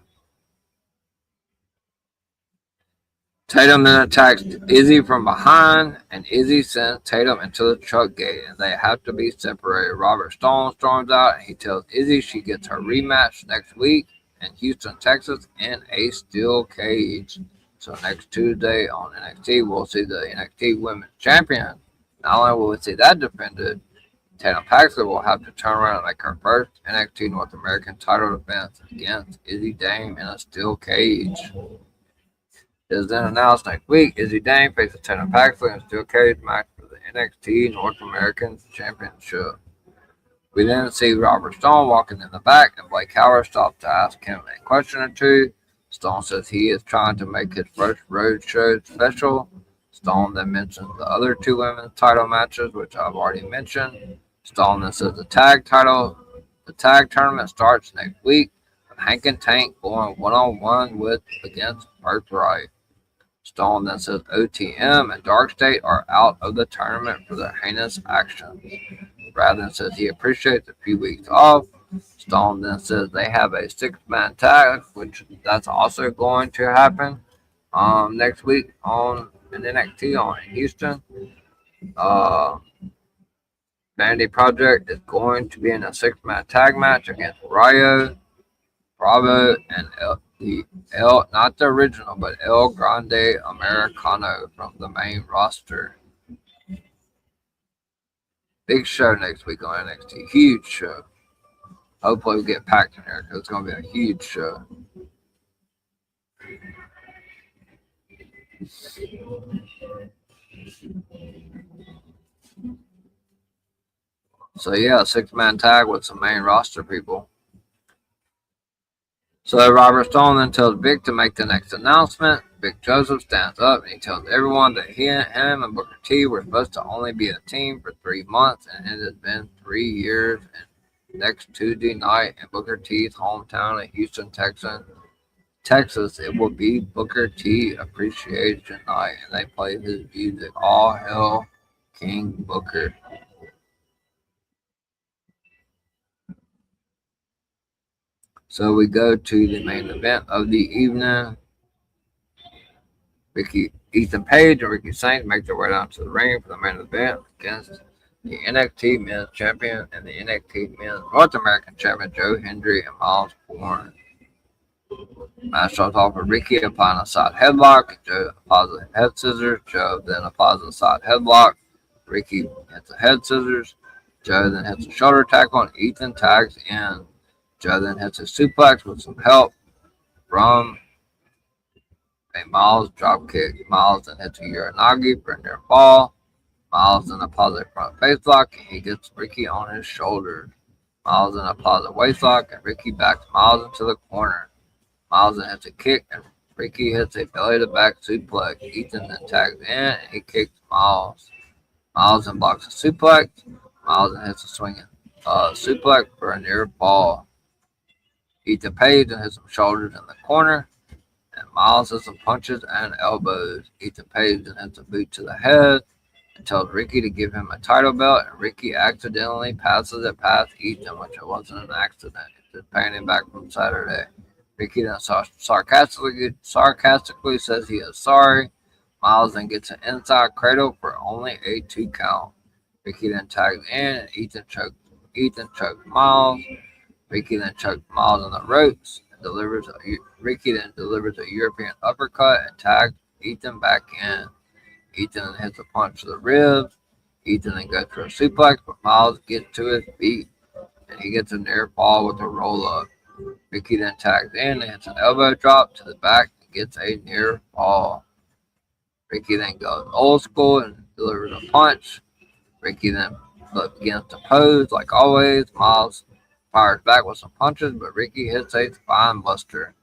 Tatum then attacks Izzy from behind, and Izzy sends Tatum into the truck gate, and they have to be separated. Robert Stone storms out, and he tells Izzy she gets her rematch next week in Houston, Texas, in a steel cage. So next Tuesday on NXT, we'll see the NXT Women's Champion. Not only will we see that defended, Tatum Paxley will have to turn around and make her first NXT North American title defense against Izzy Dame in a steel cage. It is then announced next week Izzy Dame faces Tatum Paxley in a steel cage match for the NXT North American Championship. We then see Robert Stone walking in the back, and Blake Howard stops to ask him a question or two. Stone says he is trying to make his first road show special. Stone then mentions the other 2 women's title matches, which I've already mentioned. Stone then says the tag tournament starts next week, with Hank and Tank going one-on-one against Birthright. Stone then says OTM and Dark State are out of the tournament for their heinous actions. Braden says he appreciates a few weeks off. Stone then says they have a 6-man tag, which that's also going to happen next week on an NXT in Houston. Vanity Project is going to be in a 6-man tag match against Rayo, Bravo, and not the original, but El Grande Americano from the main roster. Big show next week on NXT. Huge show. Hopefully we get packed in here because it's going to be a huge show. So yeah, 6-man tag with some main roster people. So Robert Stone then tells Vic to make the next announcement. Vic Joseph stands up and he tells everyone that him and Booker T were supposed to only be a team for 3 months, and it has been 3 years. And next Tuesday night in Booker T's hometown of Houston, Texas, it will be Booker T Appreciation Night, and they play his music. All hail King Booker. So we go to the main event of the evening. Ethan Page and Ricky Saints make their way down to the ring for the main event against the NXT Men's Champion and the NXT Men's North American Champion Joe Hendry and Miles Bourne. Match starts off with Ricky applying a side headlock. Joe applies a head scissors. Joe then applies a side headlock. Ricky hits a head scissors. Joe then hits a shoulder tackle, and Ethan tags in. Joe then hits a suplex with some help from a Miles dropkick. Miles then hits a Uranagi for a near fall. Miles then applies a front face lock, and he gets Ricky on his shoulder. Miles then applies a waist lock, and Ricky backs Miles into the corner. Miles then hits a kick, and Ricky hits a belly-to-back suplex. Ethan then tags in, and he kicks Miles. Miles then blocks a suplex. Miles then hits a swinging suplex for a near fall. Ethan Page then hits some shoulders in the corner, and Miles hits some punches and elbows. Ethan Page then hits a boot to the head and tells Ricky to give him a title belt, and Ricky accidentally passes it past Ethan, which it wasn't an accident. just paying him back from Saturday. Ricky then sarcastically says he is sorry. Miles then gets an inside cradle for only a 2 count. Ricky then tags in and Ethan chokes Miles. Ricky then chokes Miles on the ropes and Ricky then delivers a European uppercut and tags Ethan back in. Ethan then hits a punch to the ribs. Ethan then goes for a suplex, but Miles gets to his feet and he gets a near fall with a roll up. Ricky then tags in and hits an elbow drop to the back and gets a near fall. Ricky then goes old school and delivers a punch. Ricky then begins to pose like always. Miles fires back with some punches, but Ricky hits a spine buster.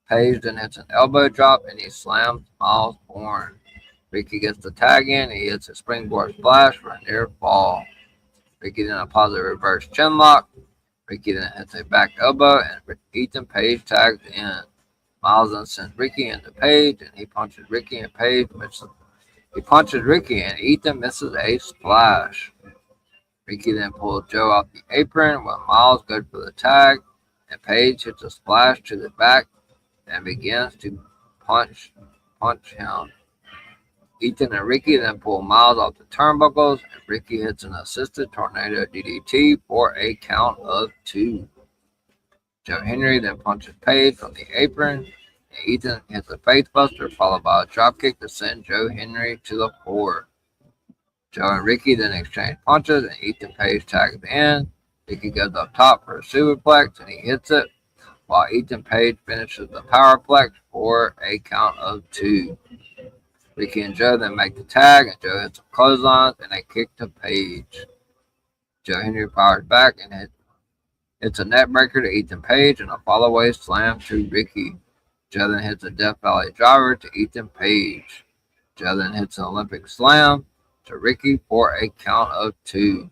Page then hits an elbow drop and he slams Miles Bourne. Ricky gets the tag in and he hits a springboard splash for a near fall. Ricky then applies a reverse chin lock. Ricky then hits a back elbow and Ethan Page tags in. Miles then sends Ricky into Page and he punches Ricky and Page misses. He punches Ricky and Ethan misses a splash. Ricky then pulls Joe off the apron when Miles goes for the tag and Page hits a splash to the back and begins to punch him. Ethan and Ricky then pull Miles off the turnbuckles and Ricky hits an assisted tornado DDT for a count of 2. Joe Henry then punches Page from the apron and Ethan hits a facebuster followed by a dropkick to send Joe Henry to the floor. Joe and Ricky then exchange punches and Ethan Page tags in. Ricky goes up top for a superplex and he hits it while Ethan Page finishes the powerplex for a count of 2. Ricky and Joe then make the tag and Joe hits some clotheslines and a kick to Page. Joe Henry powers back and hits a neck breaker to Ethan Page and a follow-away slam to Ricky. Joe then hits a Death Valley driver to Ethan Page. Joe then hits an Olympic slam to Ricky for a count of 2.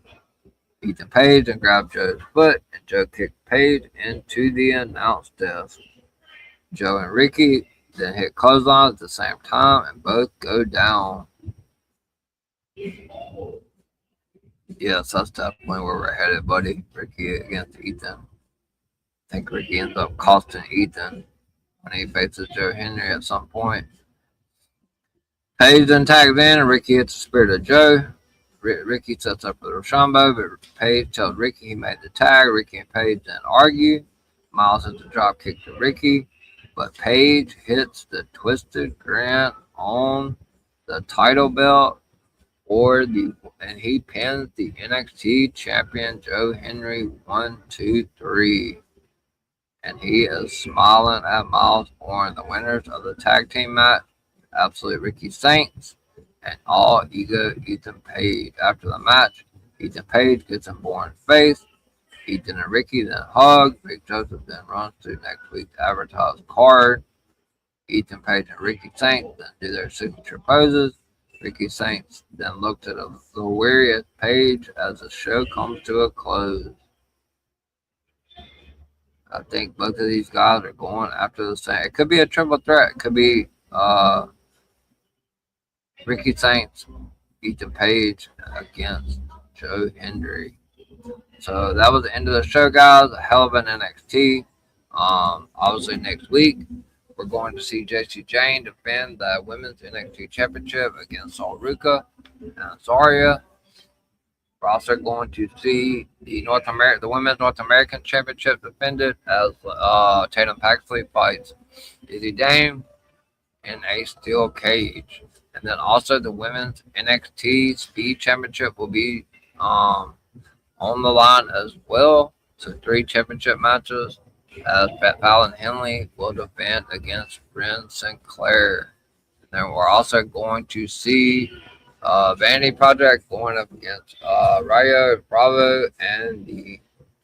Ethan Page then grabs Joe's foot and Joe kicks Page into the announce desk. Joe and Ricky then hit clotheslines at the same time and both go down. Yes, that's definitely where we're headed, buddy. Ricky against Ethan. I think Ricky ends up costing Ethan when he faces Joe Henry at some point. Page then tags in and Ricky hits a spear to Joe. Ricky sets up for the Rochambeau, but Page tells Ricky he made the tag. Ricky and Page then argue. Miles hits a drop kick to Ricky, but Page hits the Twisted Grin on the title belt and he pins the NXT champion Joe Henry 1, 2, 3. And he is smiling at Miles Bourne, the winners of the tag team match, Absolute Ricky Saints and All Ego Ethan Page. After the match, Ethan Page gets in Bourne's face. Ethan and Ricky then hug. Big Joseph then runs through next week's advertised card. Ethan Page and Ricky Saints then do their signature poses. Ricky Saints then looks at a little weary at Page as the show comes to a close. I think both of these guys are going after the same. It could be a triple threat. It could be Ricky Saints, Ethan Page against Joe Henry. So that was the end of the show, guys. A hell of an NXT. Obviously next week we're going to see Jessie Jane defend the Women's NXT Championship against Ruka and Zarya. We're also going to see the Women's North American Championship defended as Tatum Paxley fights Izzy Dame in a steel cage. And then also the Women's NXT Speed Championship will be on the line as well. So 3 championship matches as Fallon Henley will defend against Bryn Sinclair. And then we're also going to see Vanity Project going up against Rayo Bravo and the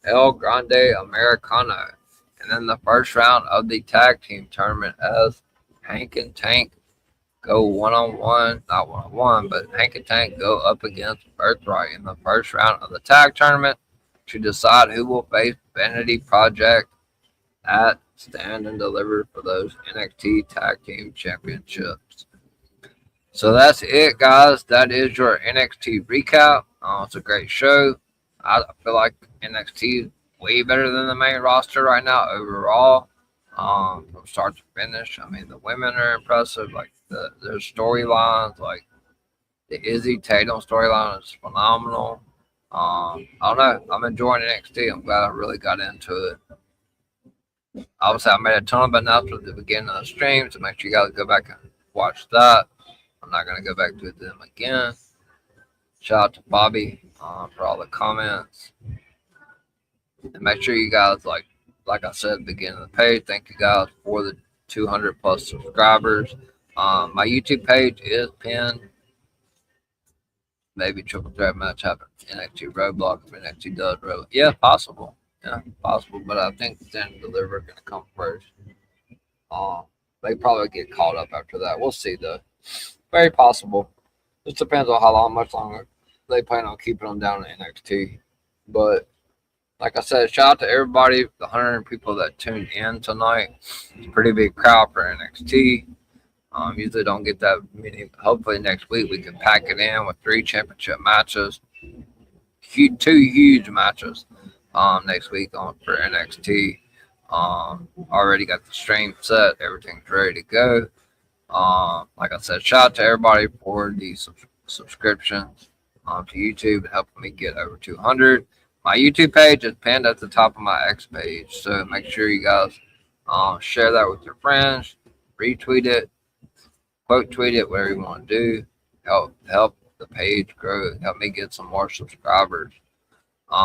El Grande Americano. And then the first round of the tag team tournament as Hank and Tank go one-on-one, not one-on-one, but Hank and Tank go up against Birthright in the first round of the tag tournament to decide who will face Vanity Project at Stand and Deliver for those NXT Tag Team Championships. So that's it, guys. That is your NXT recap. It's a great show. I feel like NXT way better than the main roster right now overall. From start to finish. I mean, the women are impressive. Like their storylines, like the Izzy Tatum storyline is phenomenal. I don't know. I'm enjoying NXT. I'm glad I really got into it. Obviously, I made a ton of announcements at the beginning of the stream, so make sure you guys go back and watch that. I'm not going to go back to them again. Shout out to Bobby for all the comments. And make sure you guys, like I said at the beginning of the page, thank you guys for the 200 plus subscribers. My YouTube page is pinned. Maybe triple threat match happen. NXT Roadblock if NXT does Roadblock. Yeah, possible. Yeah, possible. But I think Stand and Deliver are going to come first. They probably get caught up after that. We'll see, though. Very possible. Just depends on much longer they plan on keeping them down in NXT. But like I said, shout out to everybody, the 100 people that tuned in tonight. It's a pretty big crowd for NXT. Usually don't get that many. Hopefully next week we can pack it in with 3 championship matches. 2 huge matches next week for NXT. Already got the stream set. Everything's ready to go. Like I said, shout out to everybody for the subscriptions to YouTube and helping me get over 200. My YouTube page is pinned at the top of my X page, so make sure you guys share that with your friends, retweet it, quote tweet it, whatever you want to do. Help the page grow, help me get some more subscribers.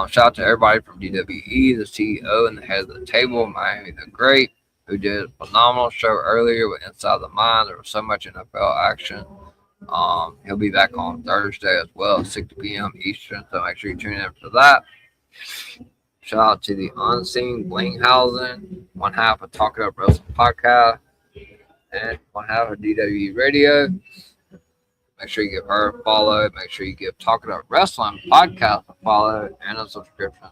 Shout out to everybody from DWE, the CEO and the head of the table, Miami the Great, who did a phenomenal show earlier with Inside the Mind. There was so much NFL action. He'll be back on Thursday as well, 6 p.m. Eastern, so make sure you tune in for that. Shout out to the Unseen Blinghausen, one half of Talking Up Wrestling Podcast, and one half of DWE Radio. Make sure you give her a follow. Make sure you give Talking Up Wrestling Podcast a follow and a subscription.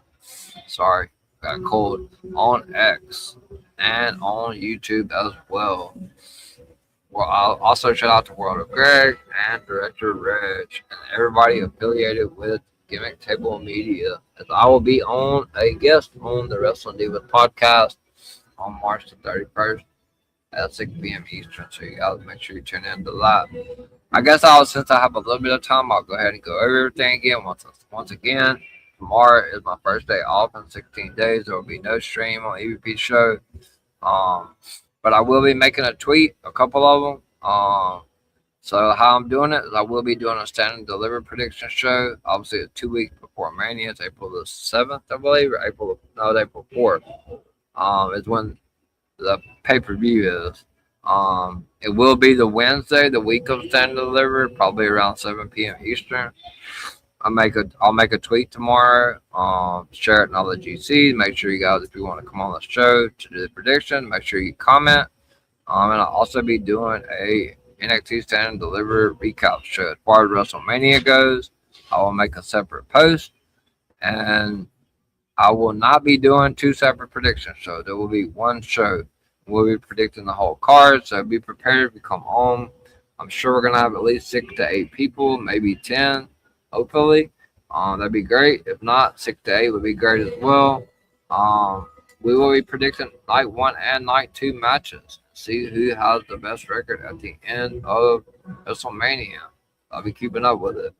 Sorry, got a cold on X and on YouTube as well. Well, I'll also shout out to World of Greg and Director Reg and everybody affiliated with Gimmick Table Media, as I will be on a guest on the Wrestling Divas podcast on March the 31st at 6 p.m. Eastern. So you guys make sure you tune in to that. I guess since I have a little bit of time, I'll go ahead and go over everything again. Once again, tomorrow is my first day off in 16 days. There will be no stream on EVP show. But I will be making a tweet, a couple of them. So how I'm doing it is I will be doing a Stand and Deliver prediction show. Obviously, it's 2 weeks before Mania. It's April the 7th, I believe, or April 4th. Is when the pay-per-view is. It will be the Wednesday, the week of Stand and Deliver, probably around 7 p.m. Eastern. I'll make a tweet tomorrow. Share it in all the GCs. Make sure you guys, if you want to come on the show to do the prediction, make sure you comment. And I'll also be doing a NXT Stand and Deliver recap show. As far as WrestleMania goes, I will make a separate post, and I will not be doing 2 separate prediction shows. There will be one show. We'll be predicting the whole card, so be prepared if you come home. I'm sure we're gonna have at least 6 to 8 people, maybe 10, hopefully. That'd be great. If not, 6 to 8 would be great as well. We will be predicting night 1 and night 2 matches. See who has the best record at the end of WrestleMania. I'll be keeping up with it.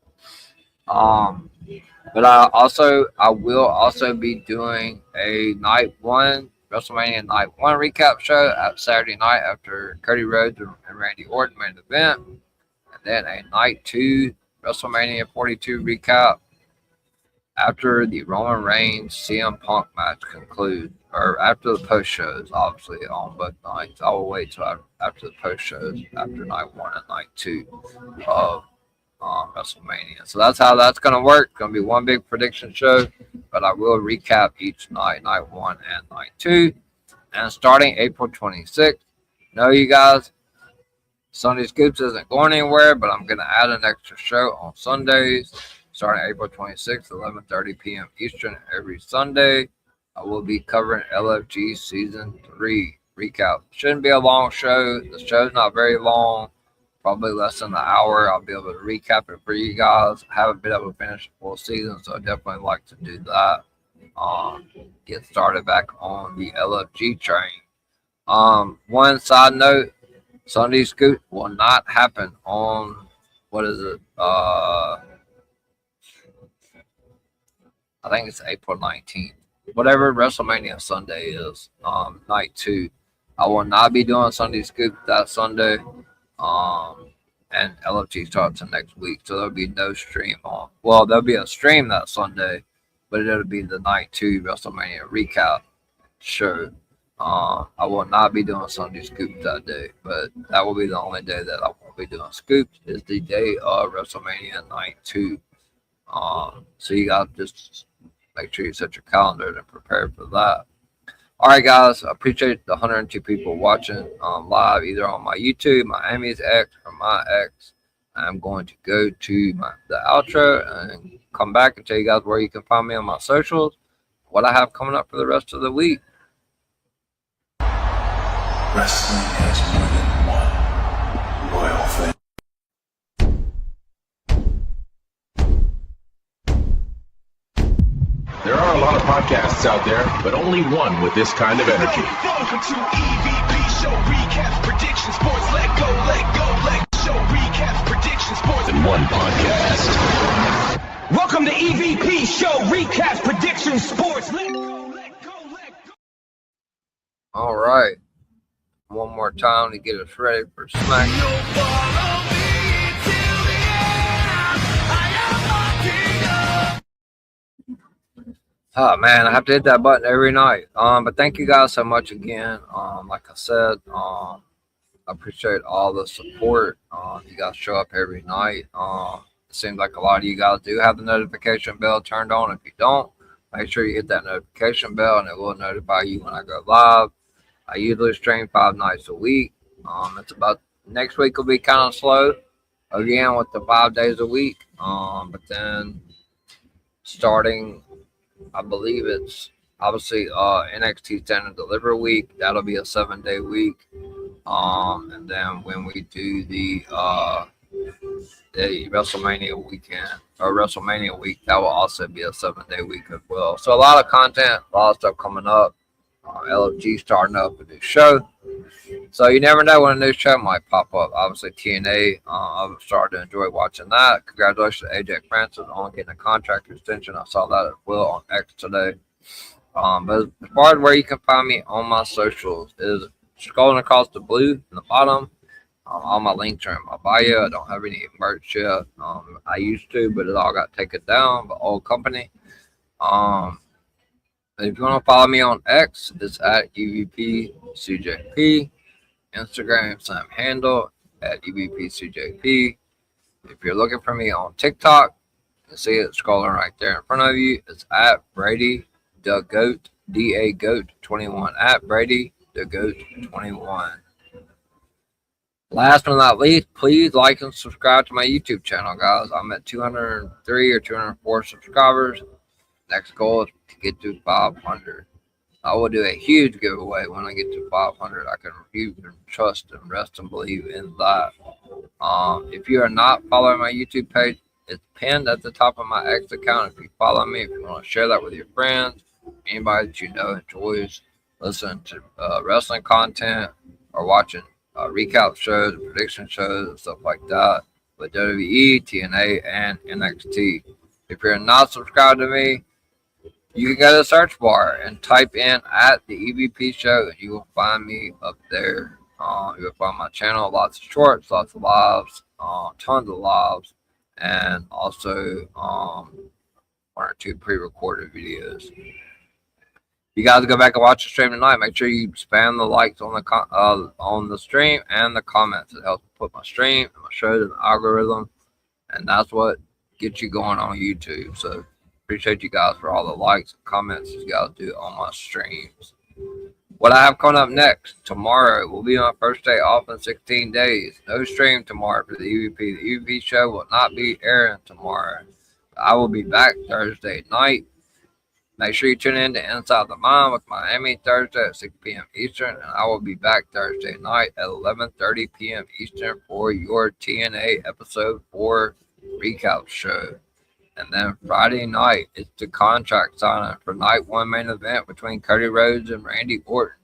But I will also be doing a night 1 WrestleMania night 1 recap show at Saturday night after Cody Rhodes and Randy Orton main event, and then a night 2 WrestleMania 42 recap after the Roman Reigns CM Punk match concludes, or after the post shows, obviously on both nights. I will wait till after the post shows, after night 1 and night 2 of WrestleMania. So that's how that's going to work. It's going to be one big prediction show, but I will recap each night 1 and night 2. And starting April 26th, you guys, Sunday Scoops isn't going anywhere, but I'm going to add an extra show on Sundays. Starting April 26th, 11:30 p.m. Eastern every Sunday. I will be covering LFG Season 3 recap. Shouldn't be a long show. The show's not very long, probably less than an hour. I'll be able to recap it for you guys. I haven't been able to finish the full season, so I definitely like to do that. get started back on the LFG train. One side note, Sunday Scoop will not happen on, what is it? I think it's April 19th. Whatever WrestleMania Sunday is, night 2. I will not be doing Sunday Scoop that Sunday. And LFG starts the next week, so there'll be no stream on. Well, there'll be a stream that Sunday, but it'll be the night 2 WrestleMania recap show. I will not be doing Sunday Scoop that day, but that will be the only day that I won't be doing scoops, is the day of WrestleMania night 2. So you got to just make sure you set your calendar and prepare for that. All right, guys, I appreciate the 102 people watching live, either on my YouTube, my Amy's X, or my X. I'm going to go to the outro and come back and tell you guys where you can find me on my socials, what I have coming up for the rest of the week. Wrestling has more than one royal family. There are a lot of podcasts out there, but only one with this kind of energy. Welcome to EVP Show Recap Prediction Sports. Let go, show recap prediction sports In one podcast. Welcome to EVP Show Recap Prediction Sports. Let go. All right. One more time to get us ready for SmackDown. Oh man, I have to hit that button every night. But thank you guys so much again. Like I said, I appreciate all the support. You guys show up every night. It seems like a lot of you guys do have the notification bell turned on. If you don't, make sure you hit that notification bell and it will notify you when I go live. I usually stream 5 nights a week. It's about, next week will be kind of slow again with the 5 days a week. But then starting, I believe it's obviously NXT Stand and Deliver week. That'll be a 7-day week. And then when we do the WrestleMania weekend or WrestleMania week, that will also be a 7-day week as well. So a lot of content, a lot of stuff coming up. LFG starting up a new show, so you never know when a new show might pop up. Obviously TNA, I've started to enjoy watching that. Congratulations to AJ Francis on getting a contract extension. I saw that as well on X today. But as far as where you can find me on my socials is scrolling across the blue in the bottom. All my links are in my bio. I don't have any merch yet. I used to, but it all got taken down by old company. If you want to follow me on X, it's at EVPCJP. Instagram, same handle, at EVPCJP. If you're looking for me on TikTok, you can see it scrolling right there in front of you. It's at Brady the Goat, DA-GOAT 21, at Brady the Goat 21. Last but not least, please like and subscribe to my YouTube channel, guys. I'm at 203 or 204 subscribers. Next goal is to get to 500. I will do a huge giveaway when I get to 500. I can review and trust and rest and believe in that. If you are not following my YouTube page, it's pinned at the top of my X account. If you follow me, if you want to share that with your friends, anybody that you know enjoys listening to wrestling content or watching recap shows, prediction shows, and stuff like that with WWE, TNA, and NXT. If you're not subscribed to me, you can go to the search bar and type in at the EVP show and you will find me up there. You will find my channel, lots of shorts, lots of lives, tons of lives, and also 1 or 2 pre-recorded videos. You guys go back and watch the stream tonight. Make sure you spam the likes on the stream and the comments. It helps put my stream and my shows in the algorithm, and that's what gets you going on YouTube. So appreciate you guys for all the likes and comments you guys do on my streams. What I have coming up next, tomorrow will be my first day off in 16 days. No stream tomorrow for the EVP. The EVP show will not be airing tomorrow. I will be back Thursday night. Make sure you tune in to Inside the Mind with Miami Thursday at 6 p.m. Eastern, and I will be back Thursday night at 11:30 p.m. Eastern for your TNA episode 4 recap show. And then Friday night is the contract signing for night one main event between Cody Rhodes and Randy Orton.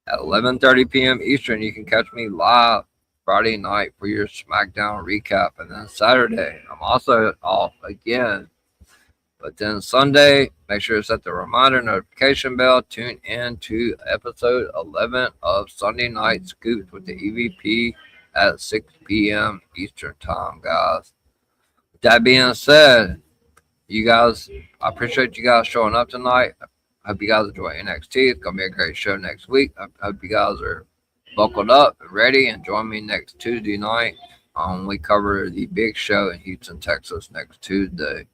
At 11:30 p.m. Eastern, you can catch me live Friday night for your SmackDown recap. And then Saturday, I'm also off again. But then Sunday, make sure to set the reminder notification bell. Tune in to episode 11 of Sunday Night Scoops with the EVP at 6 p.m. Eastern Time, guys. With that being said, you guys, I appreciate you guys showing up tonight. I hope you guys enjoy NXT. It's going to be a great show next week. I hope you guys are buckled up and ready, and join me next Tuesday night. We cover the big show in Houston, Texas next Tuesday.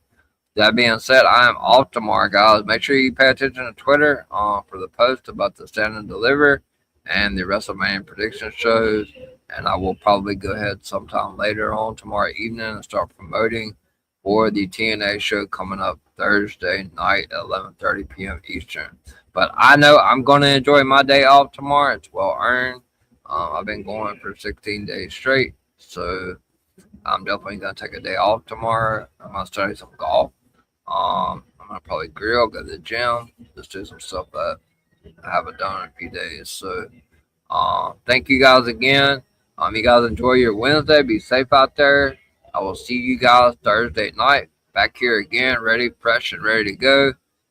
That being said, I am off tomorrow, guys. Make sure you pay attention to Twitter for the post about the Stand and Deliver and the WrestleMania prediction shows. And I will probably go ahead sometime later on tomorrow evening and start promoting for the TNA show coming up Thursday night at 11:30 p.m. Eastern. But I know I'm going to enjoy my day off tomorrow. It's well earned. I've been going for 16 days straight, so I'm definitely going to take a day off tomorrow. I'm going to study some golf. I'm going to probably grill, go to the gym, just do some stuff that I haven't done in a few days. So thank you guys again. You guys enjoy your Wednesday. Be safe out there. I will see you guys Thursday night back here again, ready, fresh, and ready to go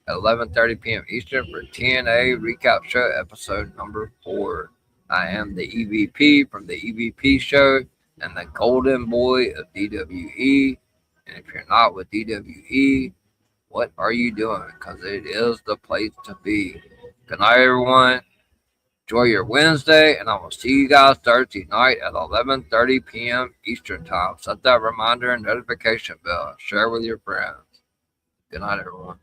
at 11:30 p.m. Eastern for TNA Recap Show episode number 4. I am the EVP from the EVP Show and the Golden Boy of DWE. And if you're not with DWE, what are you doing? Because it is the place to be. Good night, everyone. Enjoy your Wednesday, and I will see you guys Thursday night at 11:30 p.m. Eastern Time. Set that reminder and notification bell. Share with your friends. Good night, everyone.